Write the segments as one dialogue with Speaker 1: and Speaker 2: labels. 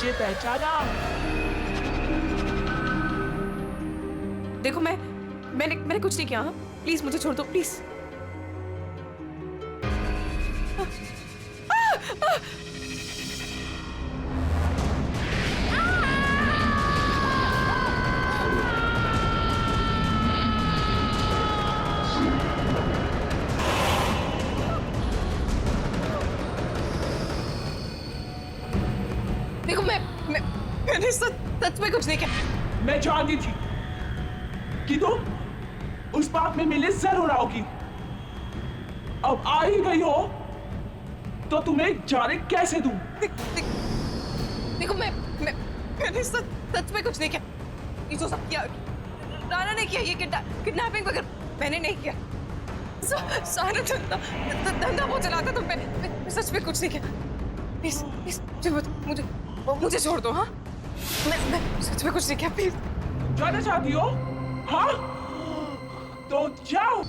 Speaker 1: मुझे पहचाना?
Speaker 2: देखो मैंने कुछ नहीं किया। हाँ? प्लीज मुझे छोड़ दो प्लीज। देखो मैंने सच में कुछ नहीं किया।
Speaker 1: मैं जानती थी कि तुम उस बात में मिले जरूर आओगी। अब आ ही गई हो तो तुम्हें जाने कैसे दूं?
Speaker 2: देखो मैंने सच में कुछ नहीं किया। ये जो सब किया राणा ने किया, ये किडनैपिंग वगैरह मैंने नहीं किया। सारा धंधा वो चलाता, तो मैं सच में कुछ नहीं किया। प्लीज मुझे छोड़ दो। हाँ मैं सच में कुछ नहीं किया। प्लीज।
Speaker 1: जाना चाहती हो? हाँ तो जाओ।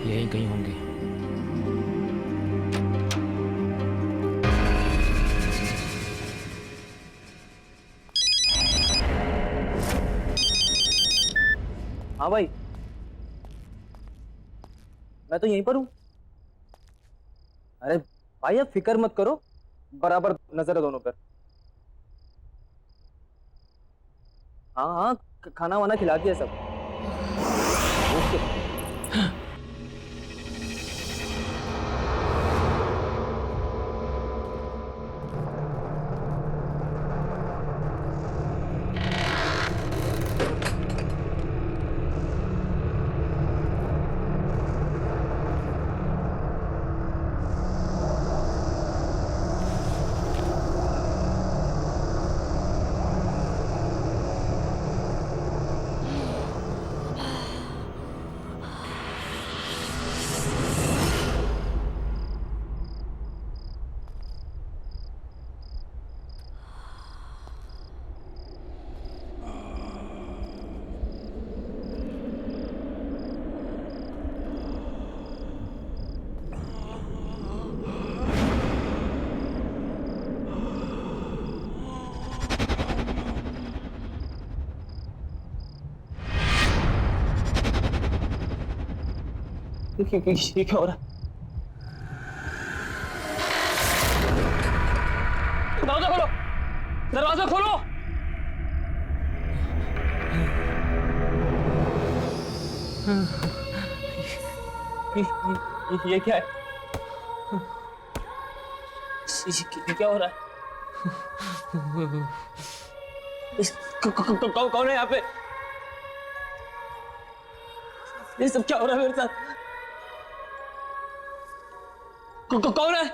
Speaker 3: यहीं कहीं होंगे।
Speaker 4: हाँ भाई, मैं तो यहीं पर हूँ। अरे भाई आप फिक्र मत करो, बराबर नजर है दोनों पर। हाँ हाँ, खाना वाना खिला दिया सब। ओके। ये क्या हो रहा है? दरवाजा खोलो, दरवाजा खोलो। ये क्या है? ये क्या हो रहा है? कौन है यहाँ पे? ये सब क्या हो रहा है मेरे साथ? कौन है?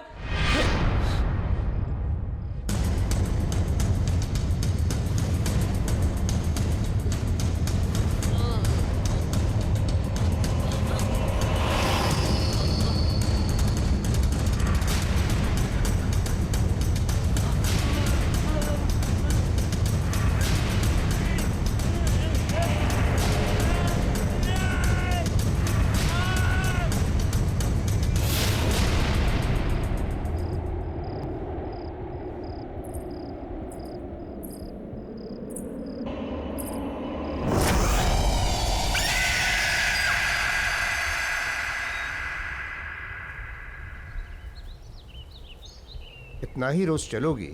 Speaker 5: इतना ही रोज चलोगी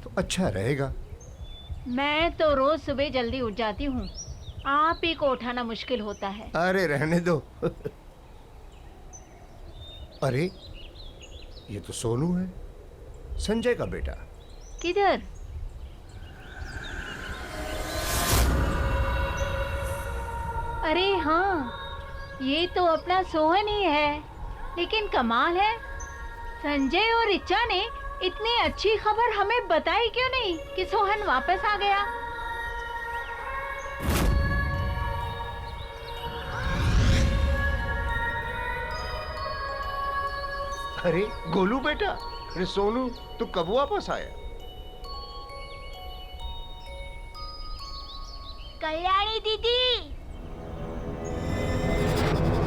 Speaker 5: तो अच्छा रहेगा।
Speaker 6: मैं तो रोज सुबह जल्दी उठ जाती हूँ, आप ही को उठाना मुश्किल होता है।
Speaker 5: अरे रहने दो। अरे ये तो सोनू है, संजय का बेटा।
Speaker 6: किधर? अरे हाँ, ये तो अपना सोहन ही है। लेकिन कमाल है, संजय और ऋचा ने इतनी अच्छी खबर हमें बताई क्यों नहीं कि सोहन वापस आ गया।
Speaker 5: अरे गोलू बेटा, अरे सोनू तू कब वापस आया?
Speaker 6: कल्याणी दीदी,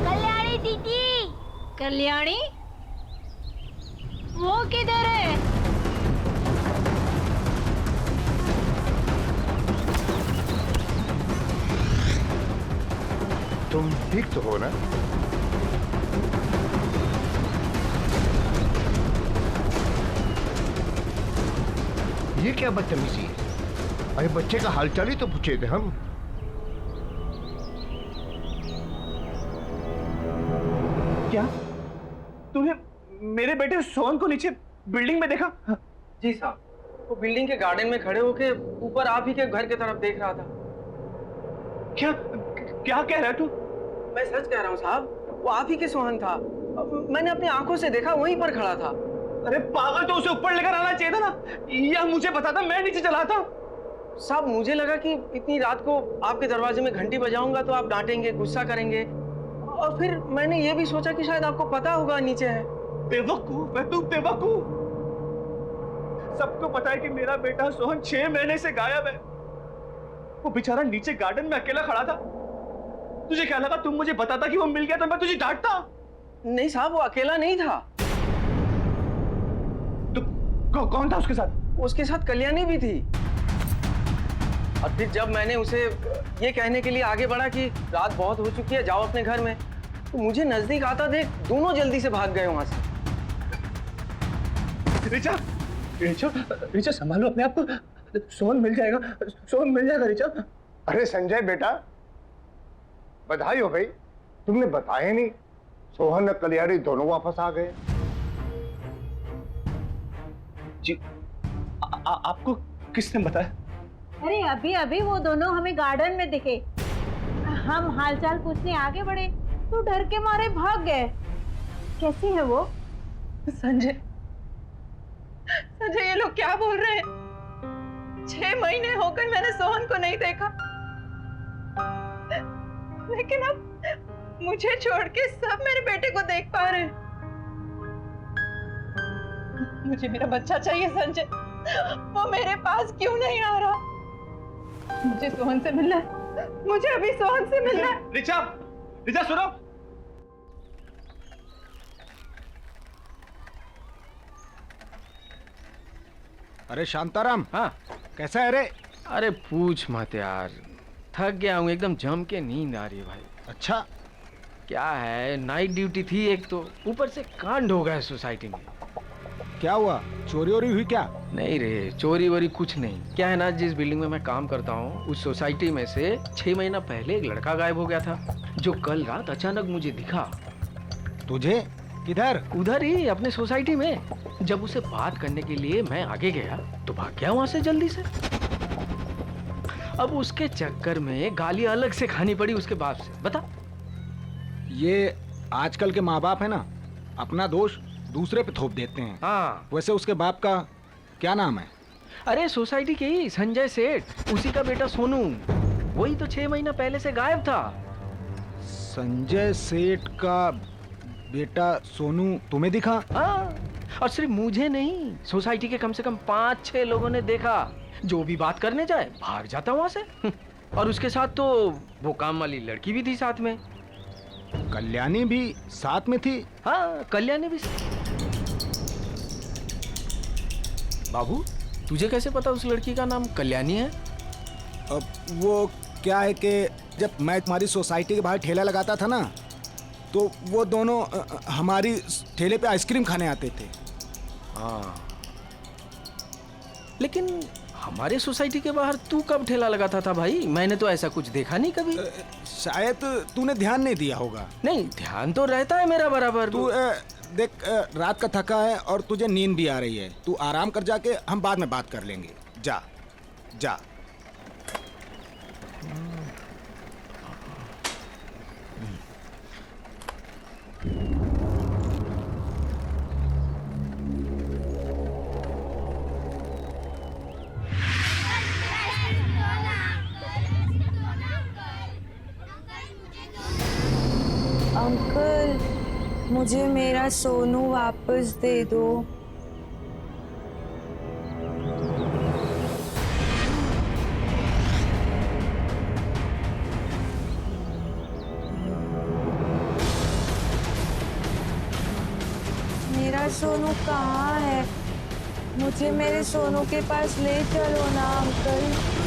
Speaker 6: कल्याणी दीदी, कल्याणी, वो किधर है?
Speaker 5: तुम ठीक तो हो ना? ये क्या बदतमीजी है? अरे बच्चे का हालचाल ही तो पूछे थे हम।
Speaker 7: क्या तूने मेरे बेटे सोहन को नीचे बिल्डिंग में देखा?
Speaker 4: जी साहब, वो बिल्डिंग के गार्डन में खड़े होके ऊपर आप ही के घर की तरफ देख रहा था।
Speaker 7: क्या क्या कह रहा है तू?
Speaker 4: मैं सच कह रहा हूँ साहब, वो आप ही के सोहन था। मैंने अपनी आंखों से देखा, वहीं पर खड़ा था।
Speaker 7: अरे पागल, तो उसे ऊपर लेकर आना चाहिए था ना, या मुझे बताता, मैं नीचे चला था।
Speaker 4: साहब मुझे लगा कि इतनी रात को आपके दरवाजे में घंटी बजाऊंगा तो आप डांटेंगे, गुस्सा करेंगे, और फिर मैंने ये भी सोचा कि शायद आपको पता होगा नीचे है।
Speaker 7: बेवकूफ है तू, बेवकूफ। सबको पता है कि मेरा बेटा सोहन 6 महीने से गायब है। वो बेचारा नीचे गार्डन में अकेला खड़ा था। तुझे क्या लगा तुम मुझे बताता कि वो मिल गया तो मैं तुझे डांटता?
Speaker 4: नहीं साहब, वो अकेला नहीं था।
Speaker 7: तो कौन था उसके साथ?
Speaker 4: उसके साथ कल्याणी भी थी। और फिर जब मैंने उसे ये कहने के लिए आगे बढ़ा कि रात बहुत हो चुकी है, जाओ अपने घर में, तो मुझे नजदीक आता देख दोनों जल्दी से भाग गए वहां से।
Speaker 7: रिचा, रिचा, रिचा संभालो अपने आप को। सोहन मिल जाएगा, सोहन मिल जाएगा रिचा।
Speaker 5: अरे संजय बेटा, बधाई हो भाई, तुमने बताया नहीं। सोहन और कल्याणी दोनों वापस आ गए।
Speaker 7: जी, आपको किसने बताया?
Speaker 6: अरे अभी अभी वो दोनों हमें गार्डन में दिखे। हम हालचाल पूछने आगे बढ़े तो डर के मारे भाग गए। कैसी है वो?
Speaker 2: संजय, संजय, ये लोग क्या बोल रहे हैं? 6 महीने हो गए मैंने सोहन को नहीं देखा, लेकिन अब मुझे छोड़ के सब मेरे बेटे को देख पा रहे हैं। मुझे मेरा बच्चा चाहिए संजय, वो मेरे पास क्यों नहीं आ रहा? मुझे सोहन से मिलना है, मुझे अभी सोहन से मिलना है।
Speaker 7: रिचा, रिचा सुनो।
Speaker 8: अरे शांताराम,
Speaker 3: हाँ,
Speaker 8: कैसा है रे?
Speaker 3: अरे पूछ मत यार, थक गया हूँ एकदम, जम के नींद आ रही है भाई।
Speaker 8: अच्छा,
Speaker 3: क्या है, नाइट ड्यूटी थी एक तो, ऊपर से कांड हो गया है सोसाइटी में।
Speaker 8: क्या हुआ? चोरी वोरी हुई क्या?
Speaker 3: नहीं रे, चोरी वोरी कुछ नहीं। क्या है ना, जिस बिल्डिंग में मैं काम करता हूँ उस सोसाइटी में से 6 महीना पहले एक लड़का गायब हो गया था, जो कल रात अचानक मुझे दिखा।
Speaker 8: तुझे? किधर?
Speaker 3: उधर ही अपने सोसाइटी में। जब उसे बात करने के लिए मैं आगे गया तो भाग गया वहां से जल्दी से। अब उसके चक्कर में गाली अलग से खानी पड़ी उसके बाप से। बता।
Speaker 8: ये आजकल के माँ बाप है ना, अपना दोष दूसरे पे थोप देते हैं।
Speaker 3: हाँ,
Speaker 8: वैसे उसके बाप का क्या नाम है?
Speaker 3: अरे सोसाइटी के ही संजय सेठ, उसी का बेटा सोनू। वही तो 6 महीना पहले से गायब था।
Speaker 8: संजय सेठ का बेटा सोनू तुम्हें दिखा?
Speaker 3: हाँ, और सिर्फ मुझे नहीं, सोसाइटी के कम से कम 5-6 लोगों ने देखा। जो भी बात करने जाए भाग जाता वहां से। और उसके साथ तो वो काम वाली लड़की भी थी साथ में।
Speaker 8: कल्याणी भी साथ में थी?
Speaker 3: हाँ, कल्याणी भी। बाबू, तुझे कैसे पता उस लड़की का नाम कल्याणी है?
Speaker 8: अब वो क्या है कि जब मैं तुम्हारी सोसाइटी के बाहर ठेला लगाता था ना, तो वो दोनों हमारी ठेले पे आइसक्रीम खाने आते थे।
Speaker 3: हाँ, लेकिन हमारे सोसाइटी के बाहर तू कब ठेला लगाता था भाई? मैंने तो ऐसा कुछ देखा नहीं कभी।
Speaker 8: शायद तूने ध्यान नहीं दिया होगा।
Speaker 3: नहीं, ध्यान तो रहता है मेरा बराबर।
Speaker 8: तू देख, रात का थका है और तुझे नींद भी आ रही है। तू आराम कर, जाके हम बाद में बात कर लेंगे। जा जा।
Speaker 2: अंकल, मुझे मेरा सोनू वापस दे दो। मेरा सोनू कहाँ है? मुझे मेरे सोनू के पास ले चलो ना अंकल।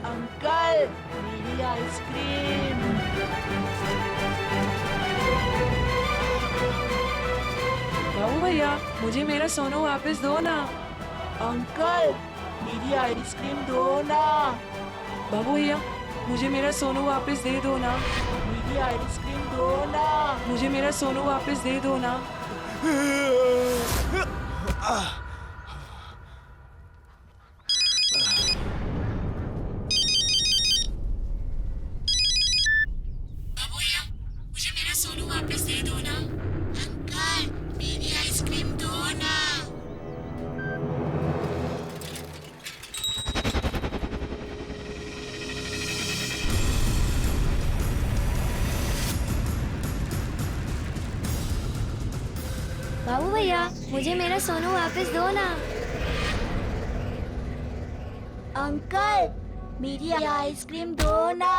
Speaker 9: अंकल, मेरी आइसक्रीम।
Speaker 2: बाबू भैया, मुझे मेरा सोनू वापस दो ना।
Speaker 9: अंकल, मेरी आइसक्रीम दो ना।
Speaker 2: बाबू भैया, मुझे मेरा सोनू वापस दे दो ना।
Speaker 9: मेरी आइसक्रीम दो ना।
Speaker 2: मुझे मेरा सोनू वापस दे दो ना। बाबू भैया, मुझे मेरा सोनू वापस दे दो ना।
Speaker 9: अंकल, मेरी आइसक्रीम दो ना।
Speaker 10: बाबू भैया, मुझे मेरा सोनू वापस दो ना।
Speaker 9: अंकल, मेरी आइसक्रीम दो ना।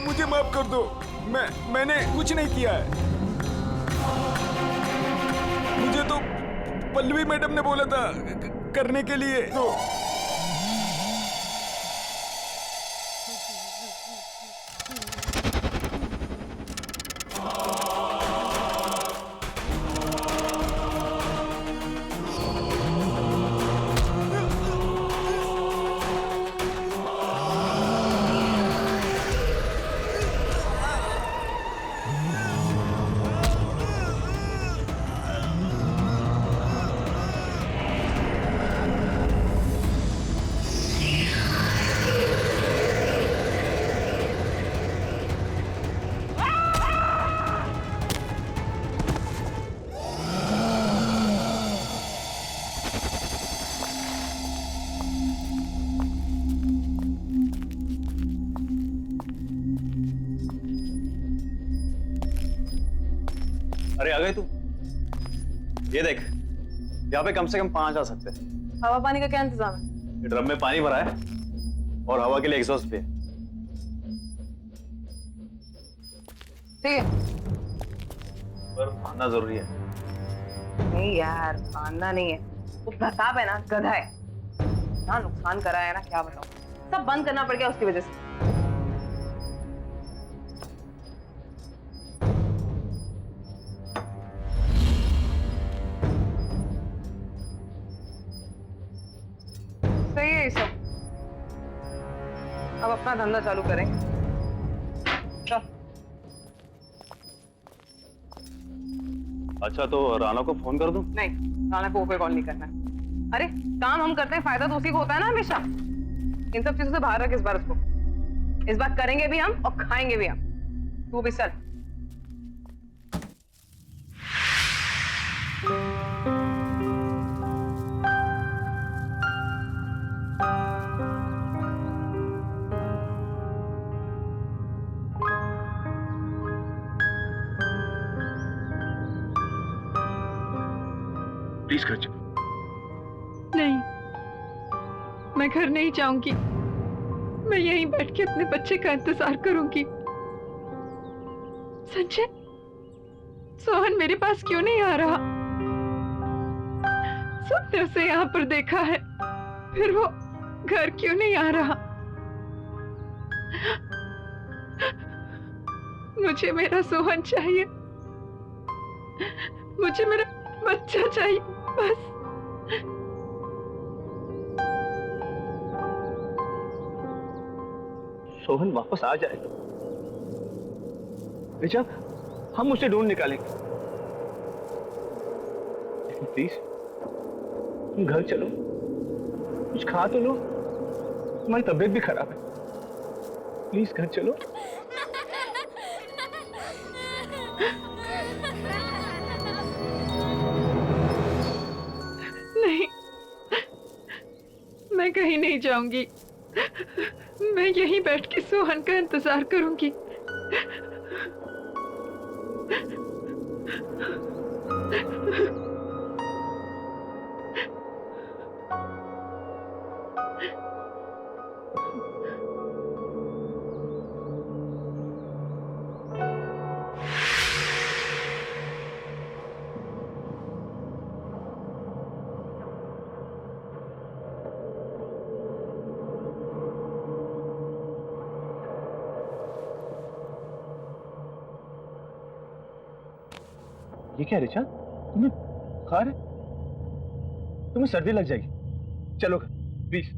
Speaker 8: मुझे माफ कर दो। मैंने कुछ नहीं किया है। मुझे तो पल्लवी मैडम ने बोला था करने के लिए। तो
Speaker 7: अरे आ गए तू? ये देख, यहाँ पे कम से कम 5 आ सकते हैं।
Speaker 2: हवा पानी का क्या इंतजाम है?
Speaker 7: ये ड्रम में पानी भरा है और हवा के लिए एग्जॉस्ट भी है।
Speaker 2: ठीक है।
Speaker 7: पर आना जरूरी है।
Speaker 2: नहीं यार, मानना नहीं है। वो प्रताप है ना, गधा है। ना नुकसान करा है ना, क्या बताऊं। सब बंद करना पड़ गया उसकी वजह से। सही है ये सब। अब अपना धंधा चालू करें। चल।
Speaker 7: अच्छा तो राना को फोन कर दूं?
Speaker 2: नहीं, राना को कोई कॉल नहीं करना। अरे काम हम करते हैं, फायदा तो उसी को होता है ना हमेशा। इन सब चीजों से बाहर रख इस बार उसको। इस बार करेंगे भी हम और खाएंगे भी हम। तू भी चल।
Speaker 7: प्लीज कर चुप।
Speaker 6: नहीं, मैं घर नहीं जाऊंगी। मैं यहीं बैठ के अपने बच्चे का इंतजार करूंगी। संजय, सोहन मेरे पास क्यों नहीं आ रहा? सबने उसे यहाँ पर देखा है, फिर वो घर क्यों नहीं आ रहा? मुझे मेरा सोहन चाहिए, मुझे मेरा बच्चा चाहिए बस।
Speaker 7: सोहन वापस आ जाएगा ऋचा, हम उसे ढूंढ निकालेंगे। लेकिन प्लीज तुम घर चलो, कुछ खा तो लो, तुम्हारी तबीयत भी खराब है। प्लीज घर चलो।
Speaker 6: नहीं, मैं कहीं नहीं जाऊंगी। मैं यहीं बैठ के सोहन का इंतजार करूंगी।
Speaker 7: ये क्या ऋचा, तुम्हें बुखार है? तुम्हें सर्दी लग जाएगी। चलो प्लीज।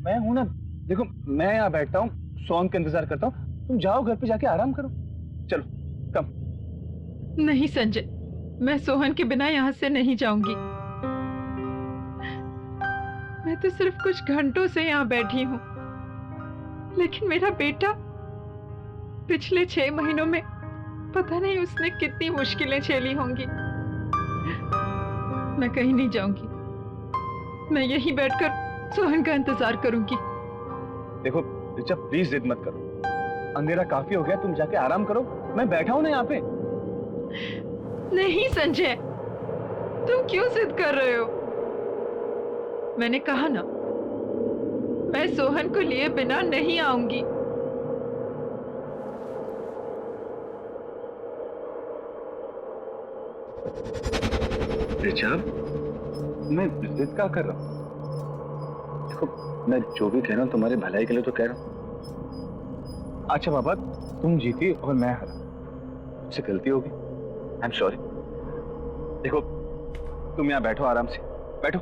Speaker 7: मैं हूं ना, देखो मैं यहाँ बैठता हूँ, सोहन का इंतजार करता हूँ। तुम जाओ घर पे जाके आराम करो। चलो कम।
Speaker 6: नहीं संजय, मैं सोहन के बिना यहाँ से नहीं जाऊंगी। मैं तो सिर्फ कुछ घंटों से यहाँ बैठी हूँ, लेकिन मेरा बेटा पिछले 6 महीनों में पता नहीं उसने कितनी मुश्किलें झेली होंगी। मैं कहीं नहीं जाऊंगी। मैं यहीं बैठकर सोहन का इंतजार करूंगी।
Speaker 7: देखो ऋचा, प्लीज जिद मत करो। अंधेरा काफी हो गया, तुम जाके आराम करो। मैं बैठा हूं ना यहाँ पे।
Speaker 6: नहीं संजय, तुम क्यों जिद कर रहे हो? मैंने कहा ना, मैं सोहन को लिए बिना नहीं आऊंगी।
Speaker 7: ऋचा, मैं जिद क्या कर रहा हूँ? देखो मैं जो भी कह रहा हूँ तुम्हारे भलाई के लिए तो कह रहा हूँ। अच्छा बाबा, तुम जीती और मैं हारा, मुझसे गलती होगी। I am sorry. देखो तुम यहाँ बैठो, आराम से बैठो।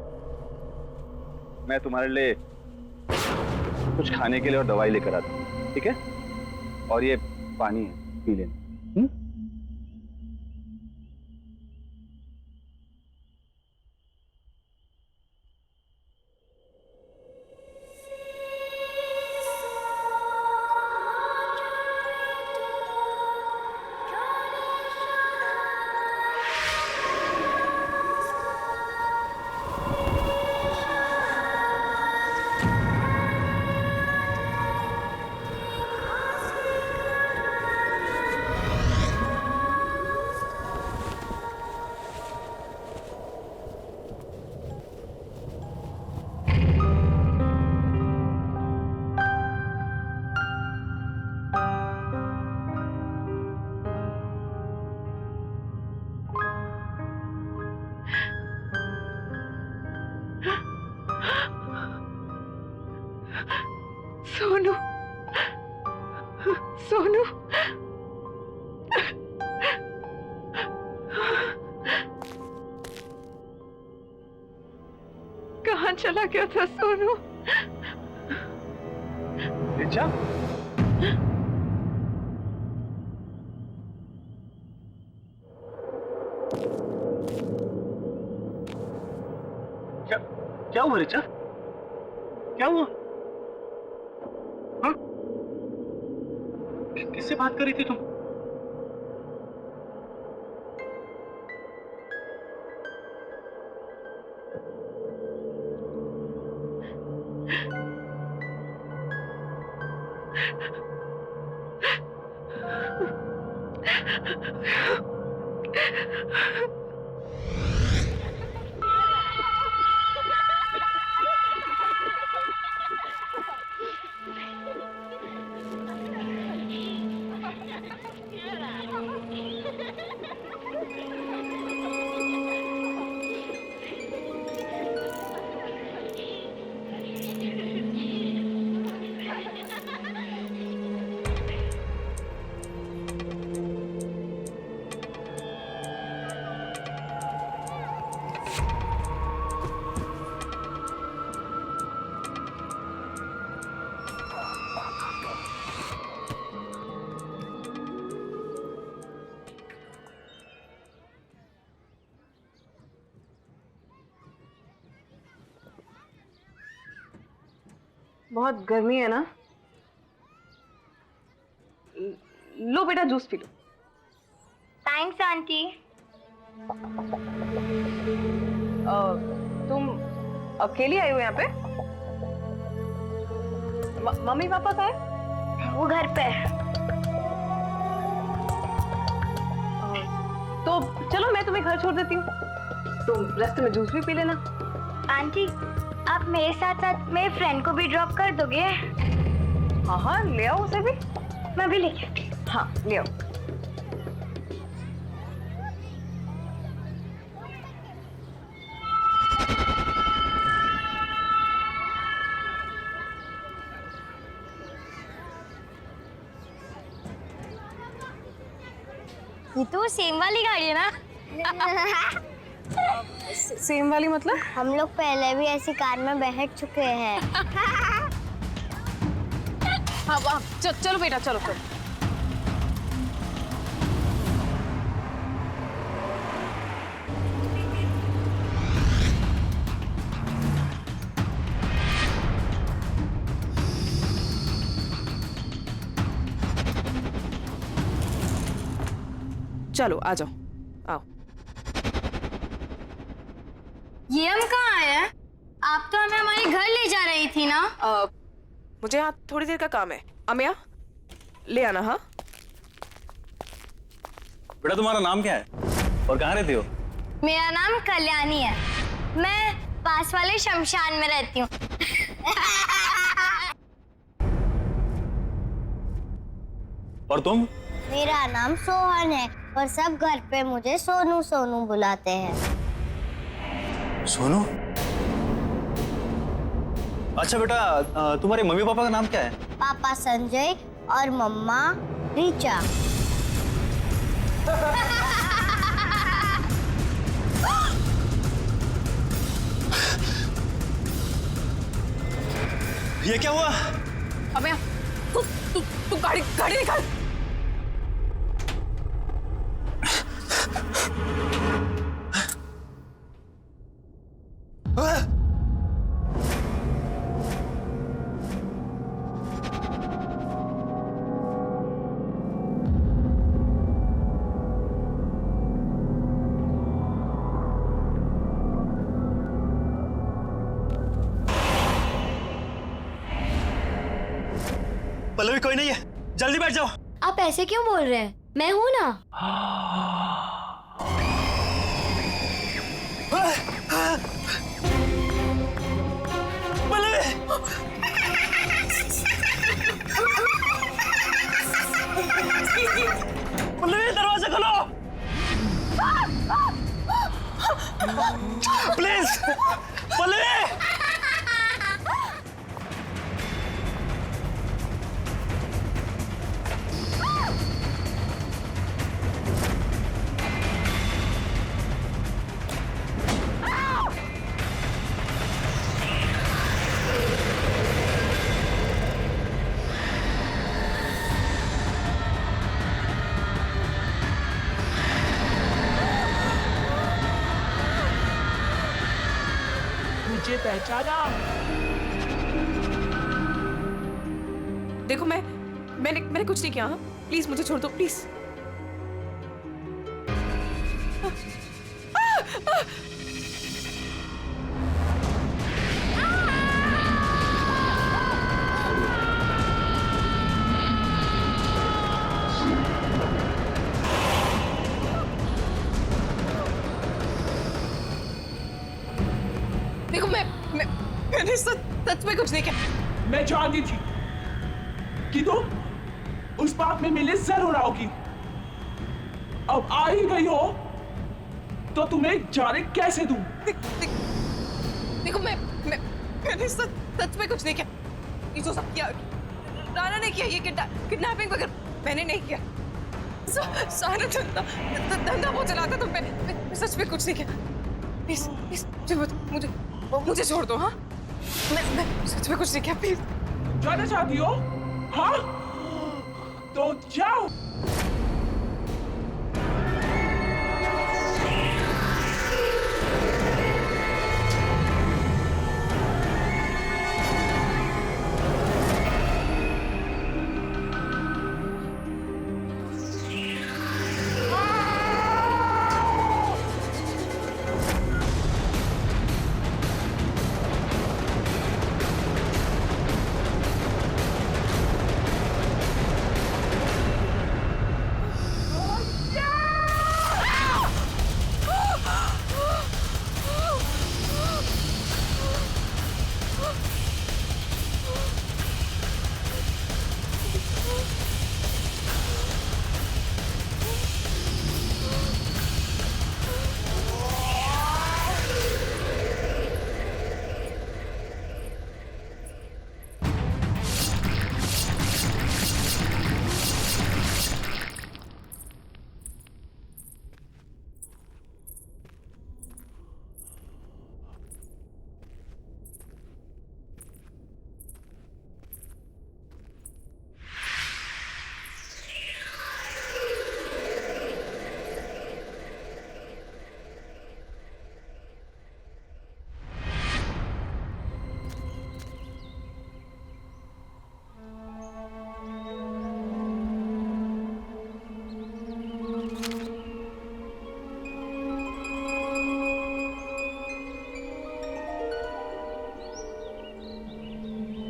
Speaker 7: मैं तुम्हारे लिए कुछ खाने के लिए और दवाई लेकर आता हूँ, ठीक है? और ये पानी है, पी लेना।
Speaker 6: सोनू, सोनू, कहाँ चला गया था सोनू?
Speaker 7: ऋचा, हुआ रिचा? क्या हुआ? हाँ? किससे बात कर रही थी तुम?
Speaker 2: बहुत गर्मी है ना? लो बेटा जूस पी लो।
Speaker 10: Thanks aunty.
Speaker 2: तुम अकेली आई हो यहाँ पे? मम्मी पापा कहाँ है?
Speaker 10: वो घर पे।
Speaker 2: तो चलो मैं तुम्हें घर छोड़ देती हूँ, तुम रास्ते में जूस भी पी लेना।
Speaker 10: आंटी आप मेरे साथ साथ मेरे फ्रेंड को भी ड्रॉप कर दोगे?
Speaker 2: हाँ हाँ ले आओ उसे भी।
Speaker 10: मैं भी लेके आती हूँ।
Speaker 2: हाँ ले आओ।
Speaker 10: ये तो सेम वाली गाड़ी है ना?
Speaker 2: सेम वाली मतलब?
Speaker 10: हम लोग पहले भी ऐसी कार में बैठ चुके हैं।
Speaker 2: हाँ चलो बेटा चलो चलो। चलो आ जाओ आओ।
Speaker 10: ये हम कहाँ आए हैं? आप तो हमें हमारे घर ले जा रही थी ना?
Speaker 2: मुझे यहाँ थोड़ी देर का काम है। अमिया ले आना। हाँ
Speaker 7: बेटा तुम्हारा नाम क्या है और कहाँ रहती हो?
Speaker 10: मेरा नाम कल्याणी है, मैं पास वाले शमशान में रहती हूँ।
Speaker 7: और तुम?
Speaker 10: मेरा नाम सोहन है और सब घर पे मुझे सोनू सोनू बुलाते हैं।
Speaker 7: सोनू? अच्छा बेटा तुम्हारे मम्मी पापा का नाम क्या है?
Speaker 10: पापा संजय और मम्मा रीचा।
Speaker 7: ये क्या हुआ?
Speaker 2: अमिया तू गाड़ी निकाल।
Speaker 7: पल्लवी कोई नहीं है, जल्दी बैठ जाओ।
Speaker 10: आप ऐसे क्यों बोल रहे हैं? मैं हूं ना।
Speaker 7: पल्लवी दरवाजा खोलो प्लीज। पल्लवी
Speaker 1: मुझे पहचाना?
Speaker 2: देखो मैंने कुछ नहीं किया। हाँ? प्लीज मुझे छोड़ दो प्लीज। देखो मैंने सच में कुछ नहीं किया।
Speaker 1: मैं जानती थी कि तुम उस बात में मिले जरूर आओगी। अब आ ही गई हो तो तुम्हें जाने कैसे दूं?
Speaker 2: देखो मैंने सच में कुछ नहीं किया। ये जो सब किया राणा ने किया, ये किडनैपिंग वगैरह मैंने नहीं किया। सारा धंधा वो चलाता, तो मैं सच में कुछ नहीं किया। प्लीज मुझे छोड़ दो। हाँ, मैं सच में कुछ नहीं किया। प्लीज।
Speaker 1: जाना चाहती हो? हाँ, तो जाओ।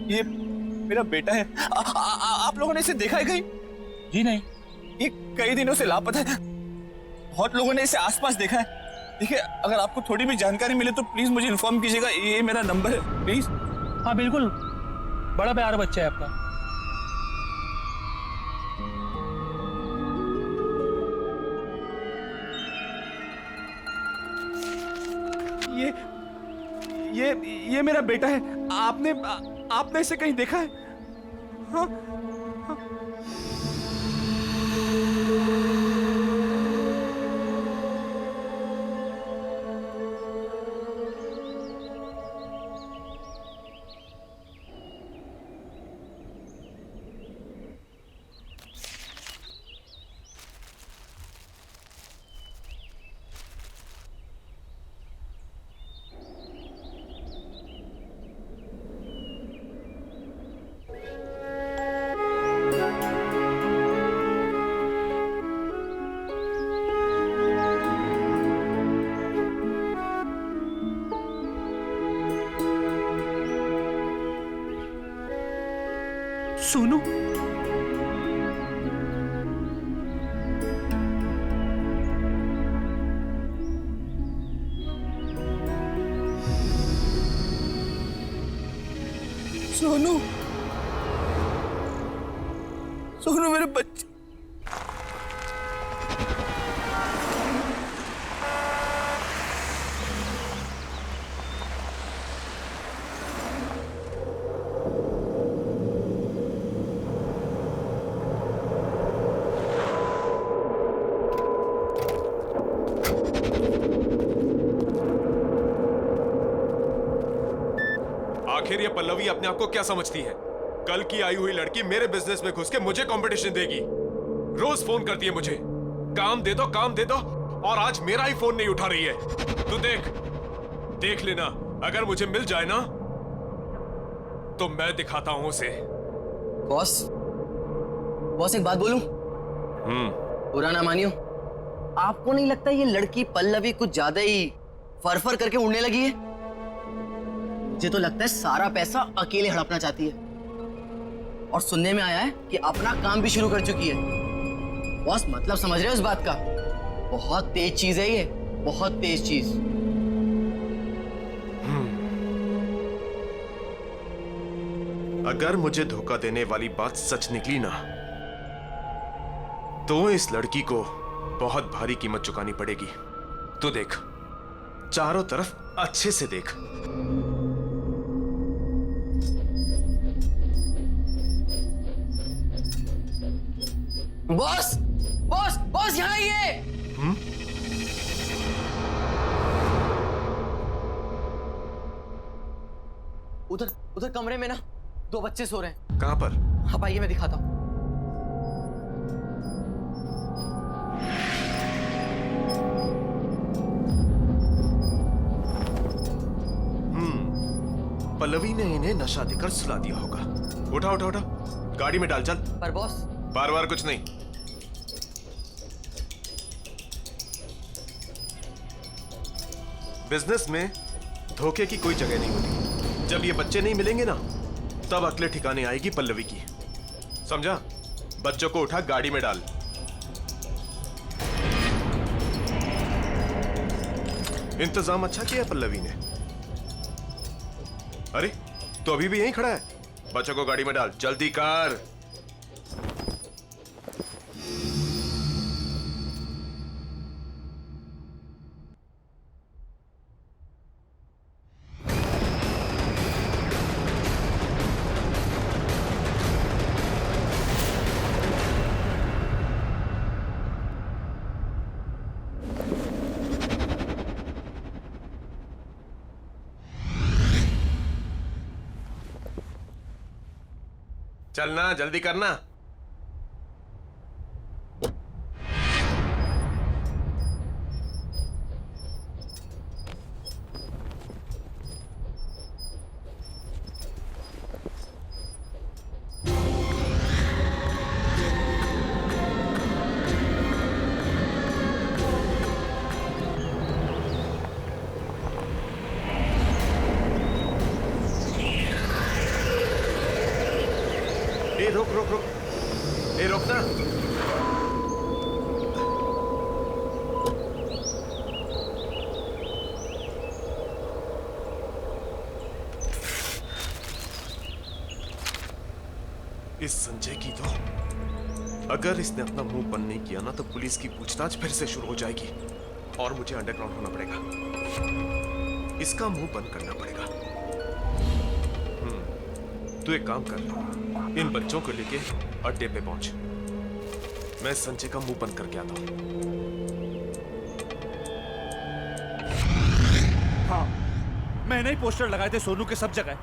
Speaker 7: ये मेरा बेटा है। आप लोगों ने इसे देखा है कहीं?
Speaker 11: जी नहीं।
Speaker 7: ये कई दिनों से लापता है। बहुत लोगों ने इसे आसपास देखा है। देखिए, अगर आपको थोड़ी भी जानकारी मिले तो प्लीज मुझे इन्फॉर्म कीजिएगा। ये मेरा नंबर है, प्लीज।
Speaker 11: हाँ बिल्कुल, बड़ा प्यारा बच्चा है आपका।
Speaker 7: ये मेरा बेटा है। आपने इसे कहीं देखा है? हाँ? सोनू, सोनू, सोनू मेरे बच्चे।
Speaker 12: आखिर ये पल्लवी अपने आप को क्या समझती है? कल की आई हुई लड़की मेरे बिजनेस में घुस के मुझे कंपटीशन देगी। रोज फोन करती है मुझे, काम दे दो, काम दे दो, और आज मेरा ही फोन नहीं उठा रही है। तू देख लेना, अगर मुझे मिल जाए ना तो मैं दिखाता हूं उसे।
Speaker 4: बॉस, बॉस एक बात बोलूं? बुरा ना मानियो, आपको नहीं लगता ये लड़की पल्लवी कुछ ज्यादा ही फर करके उड़ने लगी है? मुझे तो लगता है सारा पैसा अकेले हड़पना चाहती है, और सुनने में आया है कि अपना काम भी शुरू कर चुकी है। बॉस मतलब समझ रहे हो इस बात का? बहुत तेज चीज है ये, बहुत तेज चीज।
Speaker 12: अगर मुझे धोखा देने वाली बात सच निकली ना तो इस लड़की को बहुत भारी कीमत चुकानी पड़ेगी। तो देख, चारों तरफ अच्छे से देख।
Speaker 4: बॉस, बॉस, बॉस यहाँ आइए। उधर उधर कमरे में ना 2 बच्चे सो रहे हैं।
Speaker 12: कहां पर?
Speaker 4: आप आइए, मैं दिखाता हूं।
Speaker 12: पल्लवी ने इन्हें नशा देकर सुला दिया होगा। उठा उठा उठा, गाड़ी में डाल, चल।
Speaker 4: पर बॉस,
Speaker 12: बार बार कुछ नहीं। बिजनेस में धोखे की कोई जगह नहीं होती। जब ये बच्चे नहीं मिलेंगे ना तब अगले ठिकाने आएगी पल्लवी की। समझा? बच्चों को उठा, गाड़ी में डाल। इंतजाम अच्छा किया पल्लवी ने। अरे तो अभी भी यहीं खड़ा है? बच्चों को गाड़ी में डाल, जल्दी कर। चलना, जल्दी करना। रोक रोक रोक, ए रोकना। इस संजय की तो अगर इसने अपना मुंह बंद नहीं किया ना तो पुलिस की पूछताछ फिर से शुरू हो जाएगी और मुझे अंडरग्राउंड होना पड़ेगा। इसका मुंह बंद करना पड़ेगा। तू एक काम कर, इन बच्चों को लेके अड्डे पे पहुंच। मैं संजय का मुंह बंद करके आता हूं।
Speaker 7: हाँ, मैंने ही पोस्टर लगाए थे सोनू के सब जगह,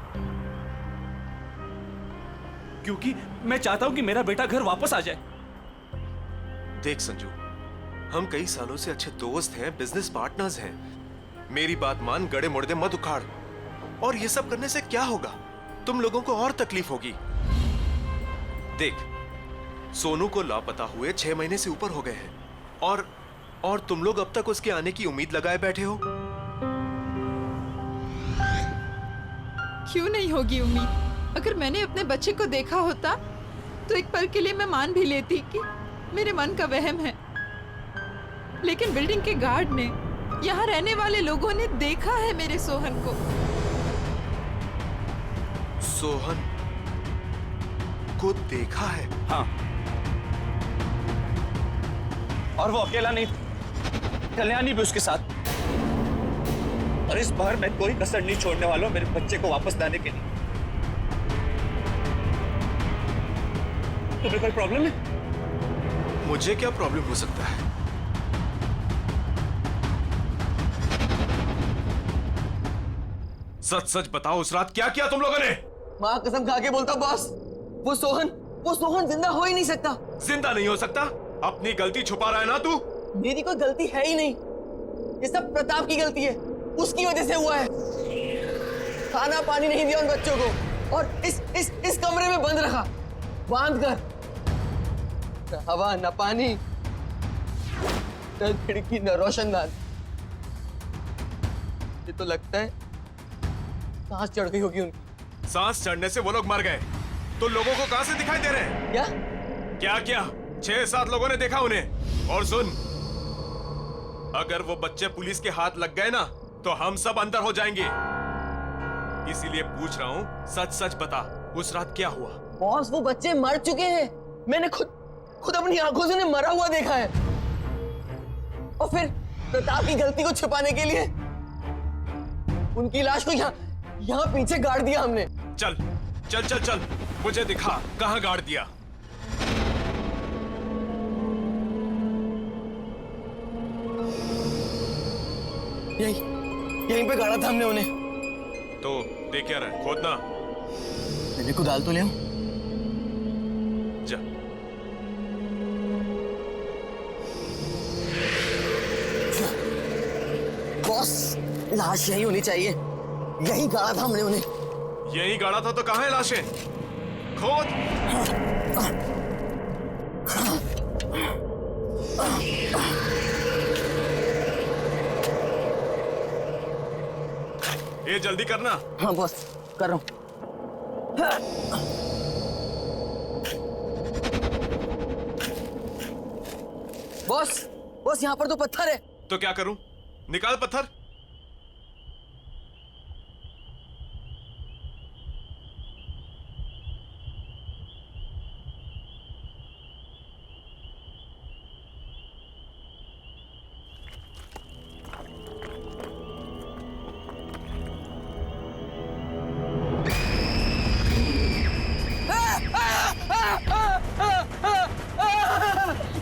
Speaker 7: क्योंकि मैं चाहता हूं कि मेरा बेटा घर वापस आ जाए।
Speaker 12: देख संजू, हम कई सालों से अच्छे दोस्त हैं, बिजनेस पार्टनर्स हैं। मेरी बात मान, गड़े मुड़दे मत उखाड़। और ये सब करने से क्या होगा? तुम लोगों को और तकलीफ होगी। देख, सोनू को लापता हुए 6 महीने से ऊपर हो गए हैं और तुम लोग अब तक उसके आने की उम्मीद लगाए बैठे हो।
Speaker 13: क्यों नहीं होगी उम्मीद? अगर मैंने अपने बच्चे को देखा होता तो एक पल के लिए मैं मान भी लेती कि मेरे मन का वहम है। लेकिन बिल्डिंग के गार्ड ने, यहाँ रहने वाले लोगों ने देखा है मेरे सोहन को।
Speaker 12: सोहन को देखा है?
Speaker 7: हाँ, और वो अकेला नहीं, कल्याणी भी उसके साथ। और इस बार मैं कोई कसर नहीं छोड़ने वाला हूं मेरे बच्चे को वापस लाने के लिए। तुम्हें कोई प्रॉब्लम है?
Speaker 12: मुझे क्या प्रॉब्लम हो सकता है? सच सच बताओ, उस रात क्या किया तुम लोगों ने?
Speaker 4: मां कसम खा के बोलता बॉस, वो सोहन जिंदा हो ही नहीं सकता।
Speaker 12: जिंदा नहीं हो सकता? अपनी गलती छुपा रहा है ना तू?
Speaker 4: मेरी कोई गलती है ही नहीं, ये सब प्रताप की गलती है, उसकी वजह से हुआ है। खाना पानी नहीं दिया उन बच्चों को और इस कमरे में बंद रखा, बांध कर। न हवा न पानी, न खिड़की न रोशनदान। ये तो लगता है सांस चढ़ गई होगी उनकी।
Speaker 12: सांस चढ़ने से वो लोग मर गए तो लोगों को कहां से दिखाई दे रहे हैं?
Speaker 4: क्या
Speaker 12: क्या क्या 6-7 लोगों ने देखा उन्हें। और सुन, अगर वो बच्चे पुलिस के हाथ लग गए ना तो हम सब अंदर हो जाएंगे। इसीलिए पूछ रहा हूँ, सच सच बता, उस रात क्या हुआ?
Speaker 4: बॉस, वो बच्चे मर चुके हैं। मैंने खुद अपनी आंखों से उन्हें मरा हुआ देखा है। और फिर प्रताप की गलती को छुपाने के लिए उनकी लाश को यहाँ पीछे गाड़ दिया हमने।
Speaker 12: चल चल चल चल, मुझे दिखा कहाँ गाड़ दिया।
Speaker 4: यहीं पे गाड़ा था हमने उन्हें।
Speaker 12: तो देख क्या रहा है, खोदना।
Speaker 4: मैंने कुदाल तो ले आऊं?
Speaker 12: जा।
Speaker 4: बॉस, लाश यही होनी चाहिए। यही गाड़ा था हमने उन्हें।
Speaker 12: यही गाड़ा था तो कहाँ है लाशें? खोद। ये जल्दी करना।
Speaker 4: हाँ बॉस, कर रहा हूं। बॉस यहाँ पर तो पत्थर है।
Speaker 12: तो क्या करूं? निकाल पत्थर।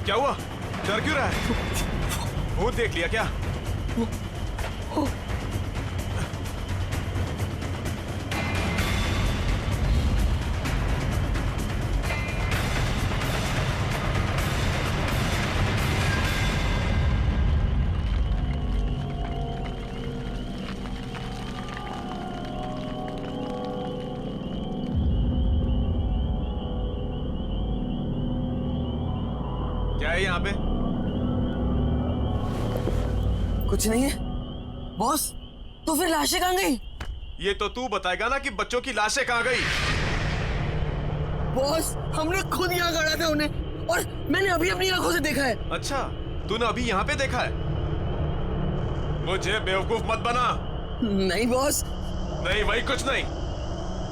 Speaker 12: क्या हुआ? डर क्यों रहा है? भूत देख लिया क्या? क्या है यहाँ पे?
Speaker 4: कुछ नहीं है बॉस। तो फिर लाशें कहाँ गई?
Speaker 12: ये तो तू बताएगा ना कि बच्चों की लाशें कहाँ गई।
Speaker 4: बॉस, हमने खुद यहाँ गाड़ा था उन्हें और मैंने अभी अपनी आंखों से देखा है।
Speaker 12: अच्छा, तूने अभी यहाँ पे देखा है? मुझे बेवकूफ मत बना।
Speaker 4: नहीं बॉस।
Speaker 12: नहीं भाई, कुछ नहीं।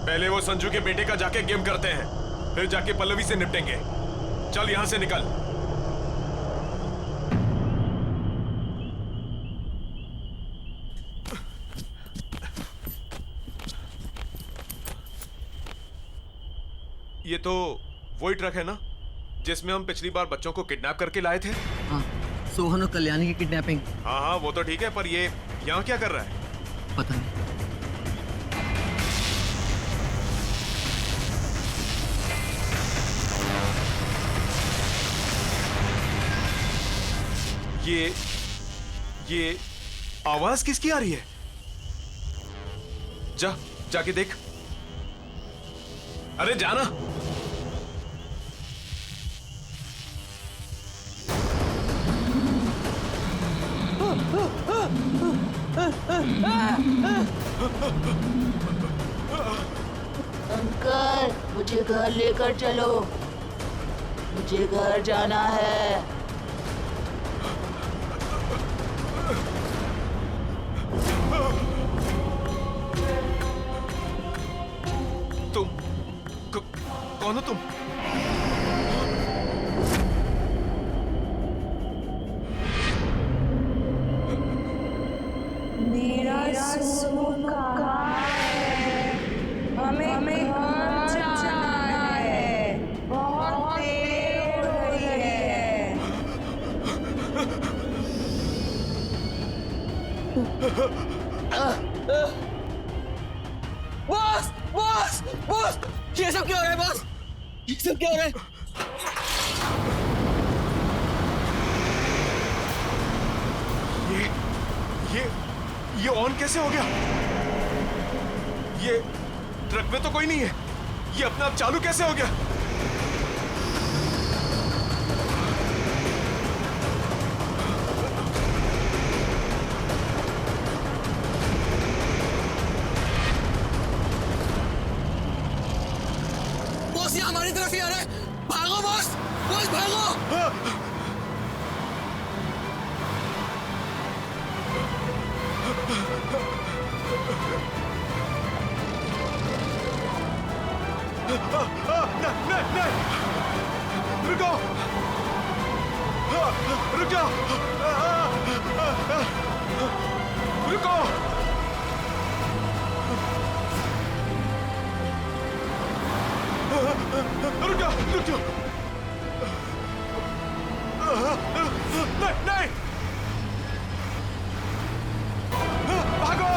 Speaker 12: पहले वो संजू के बेटे का जाके गेम करते हैं, फिर जाके पल्लवी से निपटेंगे। चल यहाँ से निकल। ये तो वही ट्रक है ना जिसमें हम पिछली बार बच्चों को किडनैप करके लाए थे?
Speaker 4: हाँ, सोहन और कल्याणी की किडनैपिंग।
Speaker 12: हाँ हाँ, वो तो ठीक है, पर ये यहाँ क्या कर रहा है?
Speaker 4: पता नहीं।
Speaker 12: ये आवाज किसकी आ रही है? जाके देख। अरे जाना।
Speaker 14: अंकल, मुझे घर लेकर चलो, मुझे घर जाना है।
Speaker 12: कौन हो तुम?
Speaker 14: मेरा सोनू कहाँ है? हमें घर जाना है, बहुत देर हो रही है।
Speaker 4: बॉस, बॉस, बॉस, ये सब क्या हो रहा है बॉस? ये सब क्या हो रहा है?
Speaker 12: ये ऑन कैसे हो गया? ये ट्रक में तो कोई नहीं है, ये अपने आप चालू कैसे हो गया?
Speaker 15: बॉस, ये हमारी तरफ ही आ रहा है। भागो बॉस, बॉस भागो।
Speaker 12: नहीं, रुको, रुक जाओ, रुको। रुक जाओ, रुक जाओ। नहीं, भागो।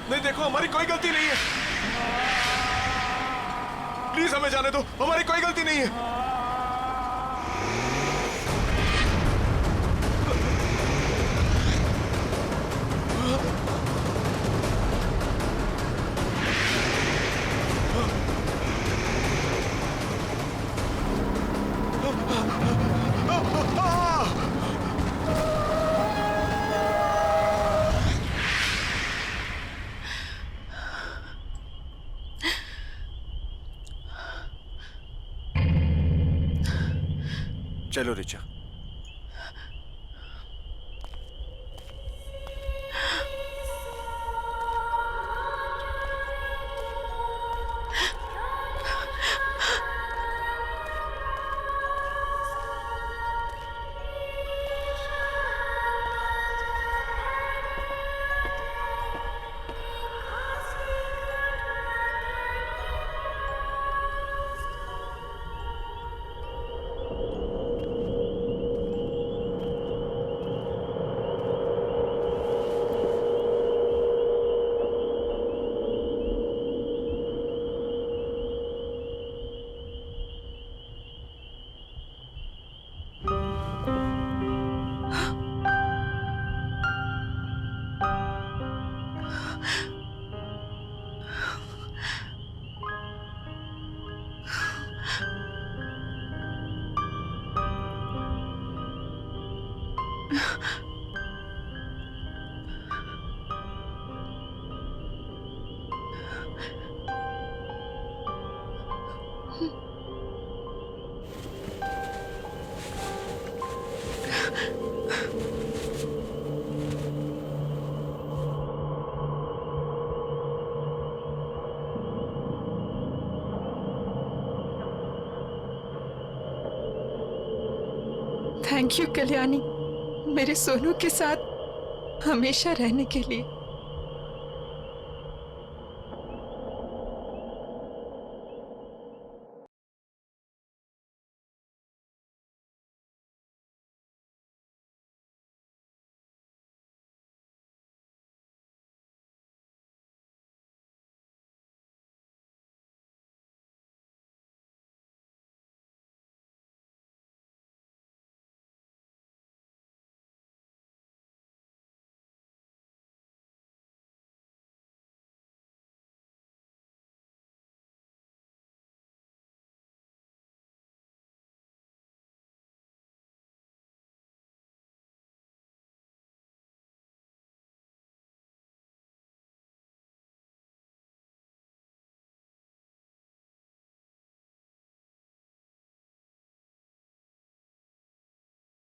Speaker 12: नहीं, देखो, हमारी कोई गलती नहीं है। प्लीज हमें जाने दो, हमारी कोई गलती नहीं है। चलो रिचा।
Speaker 13: थैंक यू कल्याणी, मेरे सोनू के साथ हमेशा रहने के लिए।